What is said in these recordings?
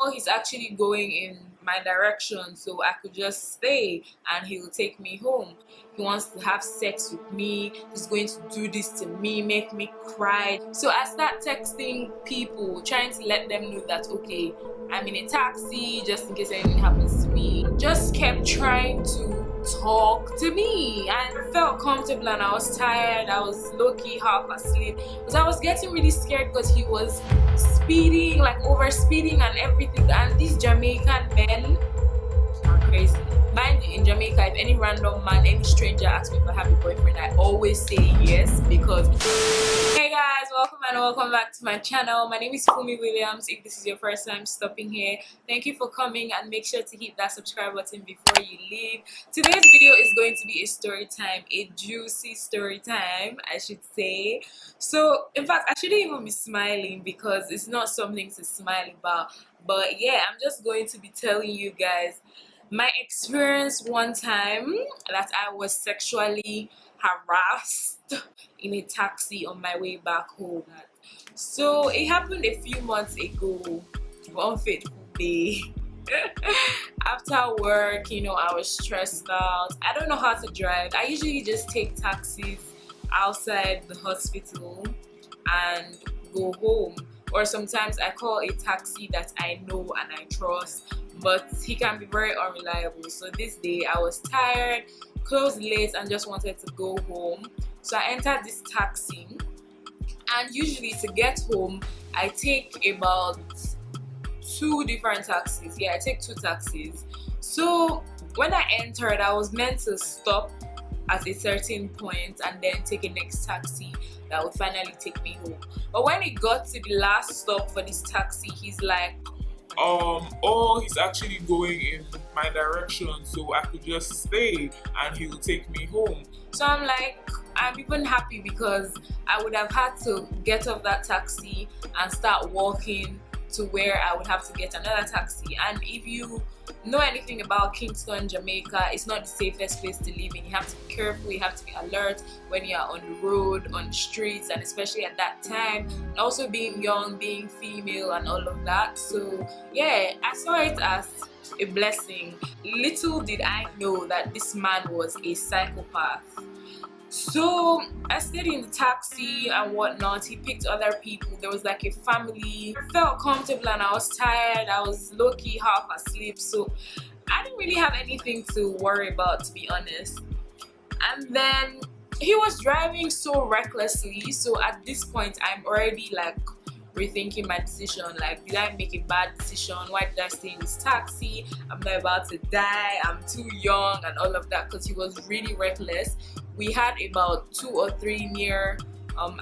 Oh, he's actually going in my direction, so I could just stay and he will take me home. He wants to have sex with me. He's going to do this to me, make me cry. So I start texting people, trying to let them know that okay, I'm in a taxi just in case anything happens to me. Just kept trying to talk to me. I felt comfortable and I was tired. I was low-key half asleep because I was getting really scared because he was speeding, like over speeding and everything. And these Jamaican men are crazy. Mind you, in Jamaica, if any random man, any stranger asks me if I have a boyfriend, I always say yes because. Hey guys, welcome and welcome back to my channel. My name is Funmi Williams. If this is your first time stopping here, thank you for coming and make sure to hit that subscribe button before you leave. Today's video is going to be a story time, a juicy story time, I should say. So in fact, I shouldn't even be smiling because it's not something to smile about. But yeah, I'm just going to be telling you guys my experience one time that I was sexually harassed in a taxi on my way back home. So it happened a few months ago, one fateful day. After work, you know, I was stressed out. I don't know how to drive. I usually just take taxis outside the hospital and go home, or sometimes I call a taxi that I know and I trust, but he can be very unreliable. So this day I was tired, closed late, and just wanted to go home. So I entered this taxi, and usually to get home I take about two different taxis. Yeah, I take two taxis. So when I entered, I was meant to stop at a certain point and then take a next taxi that would finally take me home. But when it got to the last stop for this taxi, he's like, oh, he's actually going in my direction, so I could just stay and he will take me home. So I'm like, I'm even happy because I would have had to get off that taxi and start walking to where I would have to get another taxi. And if you know anything about Kingston, Jamaica, it's not the safest place to live in. You have to be careful, you have to be alert when you're on the road, on the streets, and especially at that time. And also being young, being female and all of that. So yeah, I saw it as a blessing. Little did I know that this man was a psychopath. So I stayed in the taxi and whatnot. He picked other people. There was like a family. I felt comfortable and I was tired. I was low-key half asleep, so I didn't really have anything to worry about, to be honest. And then he was driving so recklessly. So at this point I'm already like rethinking my decision. Like, did I make a bad decision? Why did I stay in this taxi? I'm not about to die, I'm too young and all of that, because he was really reckless. We had about 2 or 3 near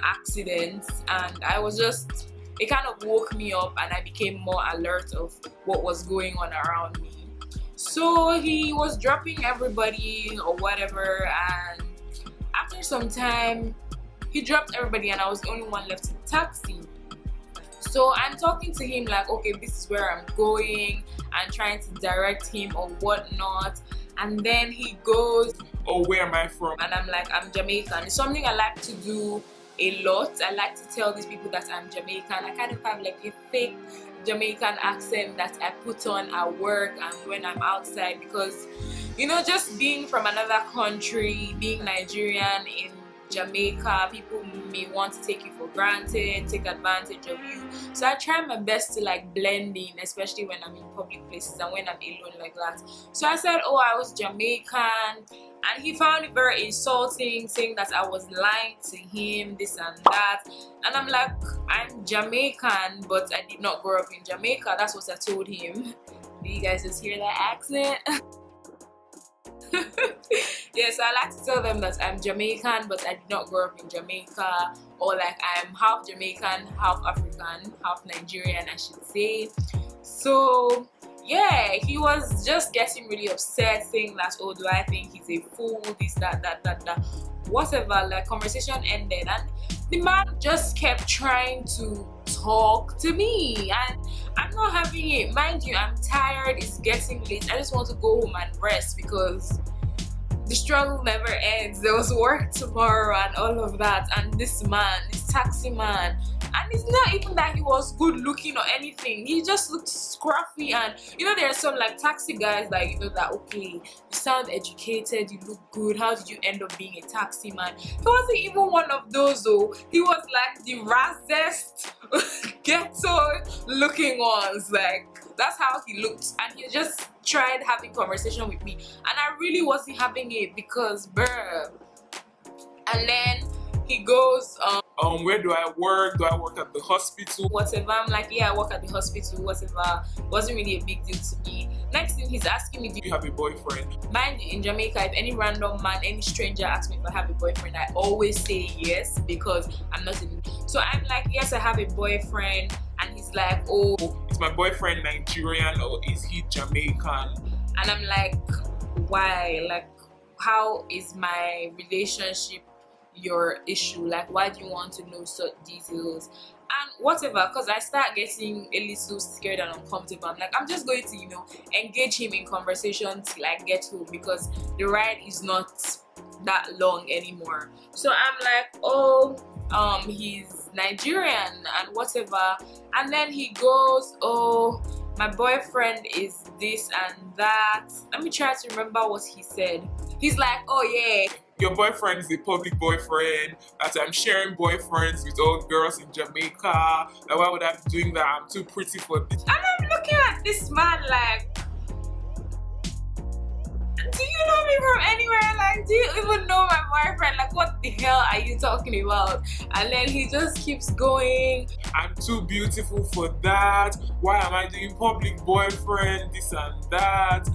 accidents, and I was just, it kind of woke me up and I became more alert of what was going on around me. So he was dropping everybody or whatever, and after some time he dropped everybody and I was the only one left in the taxi. So I'm talking to him like, okay, this is where I'm going, and trying to direct him or whatnot. And then he goes, oh, where am I from? And I'm like, I'm Jamaican. It's something I like to do a lot. I like to tell these people that I'm Jamaican. I kind of have like a fake Jamaican accent that I put on at work and when I'm outside, because, you know, just being from another country, being Nigerian in Jamaica, people may want to take you for granted, take advantage of you. So I try my best to like blend in, especially when I'm in public places and when I'm alone like that. So I said, oh, I was Jamaican, and he found it very insulting, saying that I was lying to him, this and that. And I'm like, I'm Jamaican, but I did not grow up in Jamaica. That's what I told him. Do you guys just hear that accent? Yeah, so I like to tell them that I'm Jamaican, but I did not grow up in Jamaica, or like I'm half Jamaican, half African, half Nigerian, I should say. So yeah, he was just getting really upset, saying that, oh, do I think he's a fool, this, that, whatever. Like, conversation ended and the man just kept trying to talk to me, and I'm not having it. Mind you, I'm tired, it's getting late, I just want to go home and rest because the struggle never ends. There was work tomorrow and all of that, and this man, this taxi man, And it's not even that he was good looking or anything. He just looked scruffy. And you know, there are some like taxi guys that, you know, that okay, you sound educated, you look good, how did you end up being a taxi man? He wasn't even one of those though. He was like the razzest ghetto looking ones. Like, that's how he looked. And he just tried having conversation with me, and I really wasn't having it because bruh. And then he goes, where do I work? Do I work at the hospital? Whatever. I'm like, yeah, I work at the hospital, whatever. Wasn't really a big deal to me. Next thing, he's asking me, do You have a boyfriend? mind you, in Jamaica, if any random man, any stranger asks me if I have a boyfriend, I always say yes, because I'm not in. So I'm like, yes, I have a boyfriend. And he's like, oh, Is my boyfriend Nigerian or is he Jamaican? and I'm like, why? Like, how is my relationship your issue? Like, why do you want to know such details and whatever? Because I start getting a little scared and uncomfortable. I'm like, I'm just going to, you know, engage him in conversation till I get home, because the ride is not that long anymore. So I'm like, oh, he's Nigerian and whatever. And then he goes, oh, my boyfriend is this and that. Let me try to remember what he said. He's like, oh yeah, Your boyfriend is a public boyfriend, that I'm sharing boyfriends with all girls in Jamaica. Like, why would I be doing that? I'm too pretty for this. and I'm looking at this man like, do you know me from anywhere? Like, do you even know my boyfriend? Like, what the hell are you talking about? And then he just keeps going. I'm too beautiful for that. Why am I doing public boyfriend, this and that?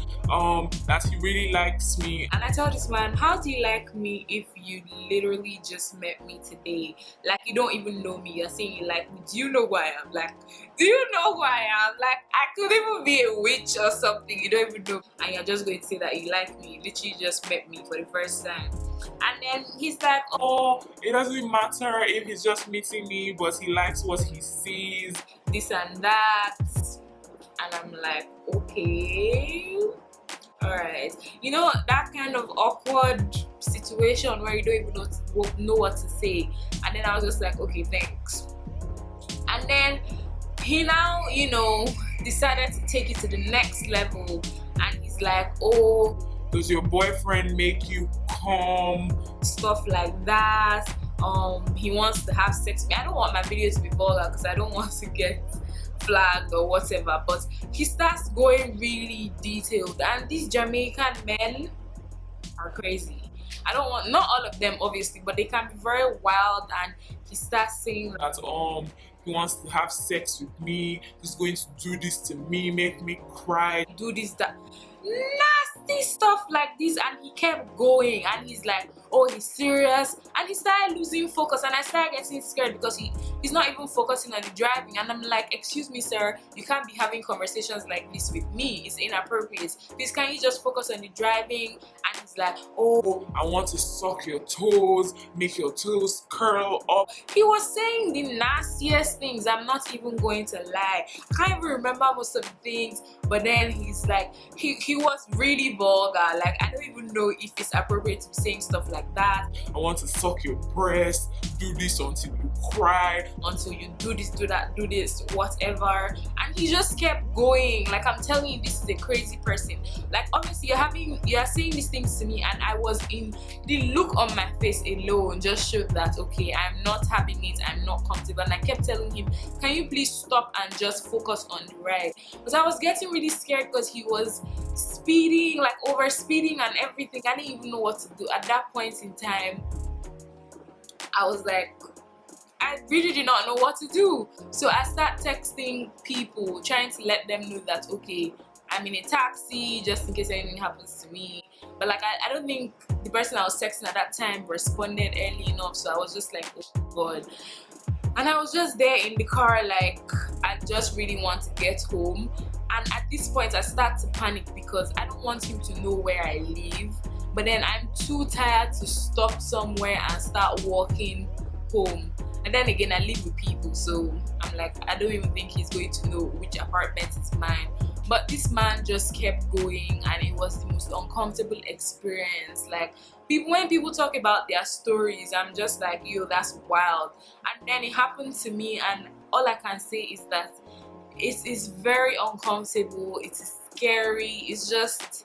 That he really likes me. And I tell this man, how do you like me if you literally just met me today? Like, you don't even know me. You're saying you like me. Do you know who I am? Like, do you know who I am? Like, I could even be a witch or something. You don't even know. And you're just going to say that you like me. You literally just met me for the first time. And then he's like, oh, It doesn't matter if he's just meeting me, but he likes what he sees. this and that. And I'm like, okay, all right. You know, that kind of awkward situation where you don't even know what to say. And then I was just like, okay, thanks. And then he now, you know, decided to take it to the next level. And he's like, oh, Does your boyfriend make you come? stuff like that. He wants to have sex with me. I don't want my video to be vulgar because I don't want to get flagged or whatever, but he starts going really detailed, and these Jamaican men are crazy. I don't want, not all of them obviously, but they can be very wild. And he starts saying That he wants to have sex with me, he's going to do this to me, make me cry. do this, that, nasty stuff like this. And he kept going, and he's like, oh, he's serious. And he started losing focus, and I started getting scared because he's not even focusing on the driving. And I'm like, excuse me sir, you can't be having conversations like this with me, it's inappropriate. Please, can you just focus on the driving? And he's like, oh, I want to suck your toes, make your toes curl up. he was saying the nastiest things. I'm not even going to lie, I can't even remember most of the things. But then he's like, he was really vulgar. Like, I don't even know if it's appropriate to be saying stuff like that. I want to suck your breast, do this until you cry. Until you do this, do that, do this, whatever. And he just kept going. Like, I'm telling you, this is a crazy person. Like, obviously you are saying these things to me, and I was in the look on my face alone just showed that okay, I'm not having it, I'm not comfortable. And I kept telling him, can you please stop and just focus on the ride? But I was getting really scared because he was speeding, like over speeding and everything. I didn't even know what to do at that point in time. I was like, I really did not know what to do. So I start texting people, trying to let them know that okay, I'm in a taxi just in case anything happens to me. But like, I don't think the person I was texting at that time responded early enough. So I was just like, oh god. And I was just there in the car, like, I just really want to get home. And at this point I start to panic because I don't want him to know where I live, but then I'm too tired to stop somewhere and start walking home. And then again, I live with people, so I'm like, I don't even think he's going to know which apartment is mine. But this man just kept going, and it was the most uncomfortable experience. Like, when people talk about their stories, I'm just like, yo, that's wild. And then it happened to me, and all I can say is that it is very uncomfortable, it is scary, it's just,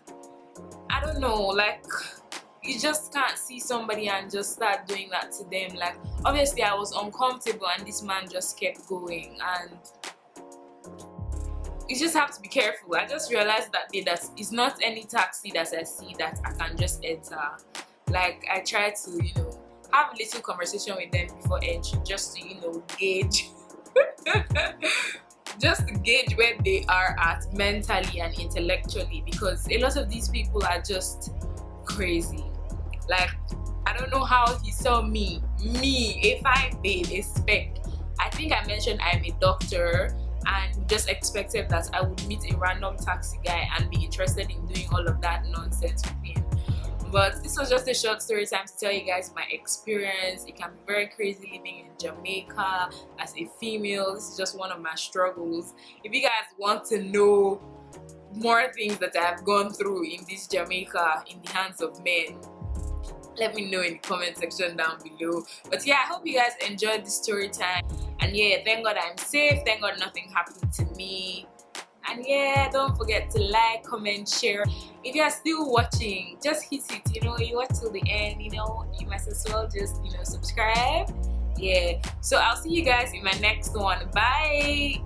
I don't know, like, you just can't see somebody and just start doing that to them. Like, obviously I was uncomfortable, and this man just kept going, and you just have to be careful. I just realized that day that it's not any taxi that I see that I can just enter. Like, I try to, you know, have a little conversation with them before entry, just to, you know, gauge just to gauge where they are at mentally and intellectually, because a lot of these people are just crazy. Like, I don't know how he saw me, a fine babe, a spec. I think I mentioned I'm a doctor, and just expected that I would meet a random taxi guy and be interested in doing all of that nonsense with him. But this was just a short story time to tell you guys my experience. It can be very crazy living in Jamaica as a female. This is just one of my struggles. If you guys want to know more things that I've gone through in this Jamaica in the hands of men, let me know in the comment section down below. But yeah, I hope you guys enjoyed this story time. And yeah, thank God I'm safe. Thank God nothing happened to me. And yeah, don't forget to like, comment, share. If you are still watching, just hit it. You know, you watch till the end, you know, you might as well just, you know, subscribe. Yeah. So I'll see you guys in my next one. Bye.